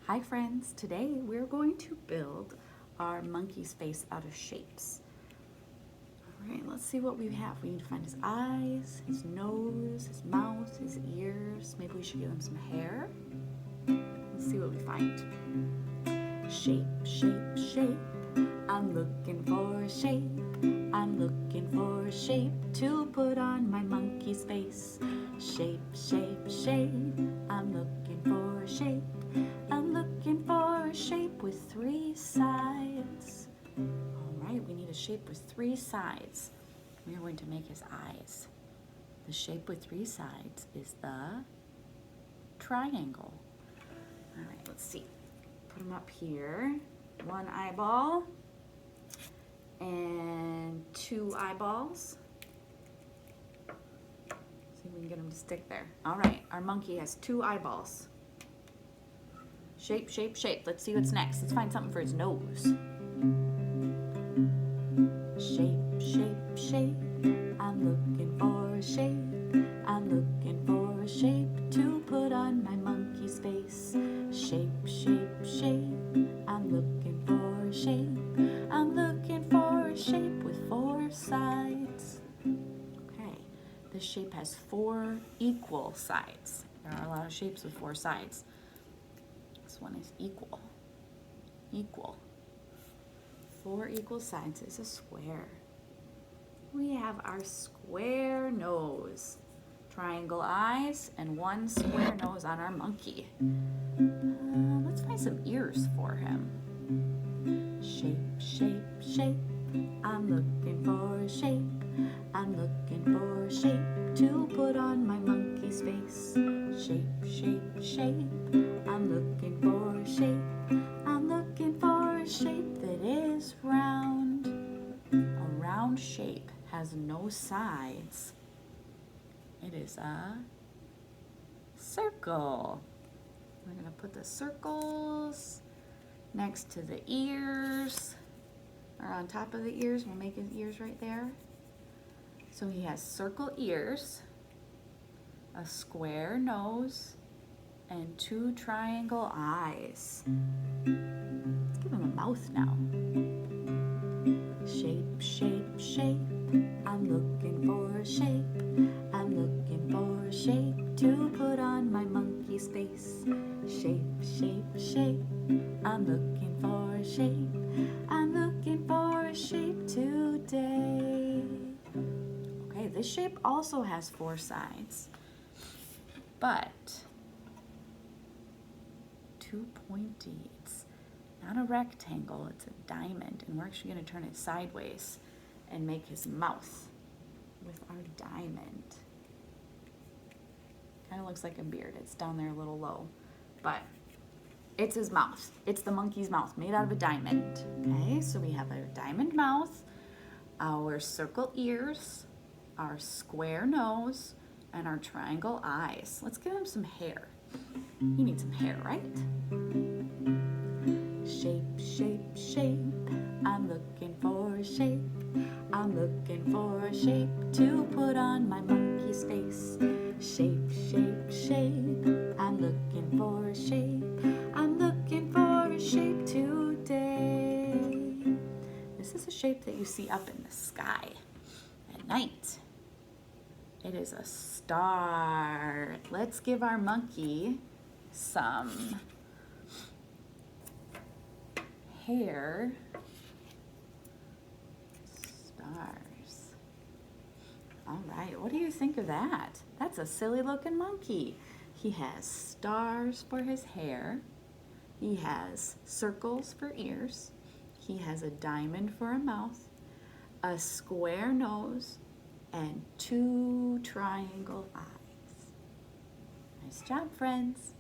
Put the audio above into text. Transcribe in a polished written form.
Hi friends, today we're going to build our monkey's face out of shapes. All right, let's see what we have. We need to find his eyes, his nose, his mouth, his ears. Maybe we should give him some hair. Let's see what we find. Shape, shape, shape. I'm looking for a shape. I'm looking for a shape to put on my monkey's face. Shape, shape, shape. I'm looking for a shape. I'm looking for a shape with 3 sides. All right, we need a shape with 3 sides. We are going to make his eyes. The shape with 3 sides is the triangle. All right, let's see. Put him up here. 1 eyeball and 2 eyeballs. See if we can get him to stick there. All right, our monkey has 2 eyeballs. Shape, shape, shape. Let's see what's next. Let's find something for his nose. Shape, shape, shape. I'm looking for a shape. I'm looking for a shape to put on my monkey's face. Shape, shape, shape. I'm looking for a shape. I'm looking for a shape with 4 sides. Okay, this shape has 4 equal sides. There are a lot of shapes with 4 sides. This one is equal. Equal. 4 equal sides is a square. We have our square nose, triangle eyes, and 1 square nose on our monkey. Let's find some ears for him. Shape, shape, shape. I'm looking for a shape. I'm looking for a shape to put on my monkey's face. Shape, shape, shape. I'm looking for a shape. I'm looking for a shape that is round. A round shape has no sides. It is a circle. We're going to put the circles next to the ears, or on top of the ears. We'll make his ears right there. So he has circle ears, a square nose, and 2 triangle eyes. Let's give him a mouth now. Shape, shape, shape. I'm looking for a shape. I'm looking for a shape to put on my monkey's face. Shape, shape, shape. I'm looking for a shape. I'm looking for a shape today. Okay, this shape also has 4 sides, but too pointy. It's not a rectangle, it's a diamond, and we're actually going to turn it sideways and make his mouth with our diamond. Kind of looks like a beard. It's down there a little low, but it's his mouth. It's the monkey's mouth made out of a diamond. Okay, so we have a diamond mouth, our circle ears, our square nose, and our triangle eyes. Let's give him some hair. He needs some hair, right? Shape, shape, shape. I'm looking for a shape. I'm looking for a shape to put on my monkey's face. Shape, shape, shape. I'm looking for a shape. I'm looking for a shape today. This is a shape that you see up in the sky at night. It is a star. Let's give our monkey some hair. Stars. All right, what do you think of that? That's a silly looking monkey. He has stars for his hair. He has circles for ears. He has a diamond for a mouth, a square nose, and 2 triangle eyes. Nice job, friends.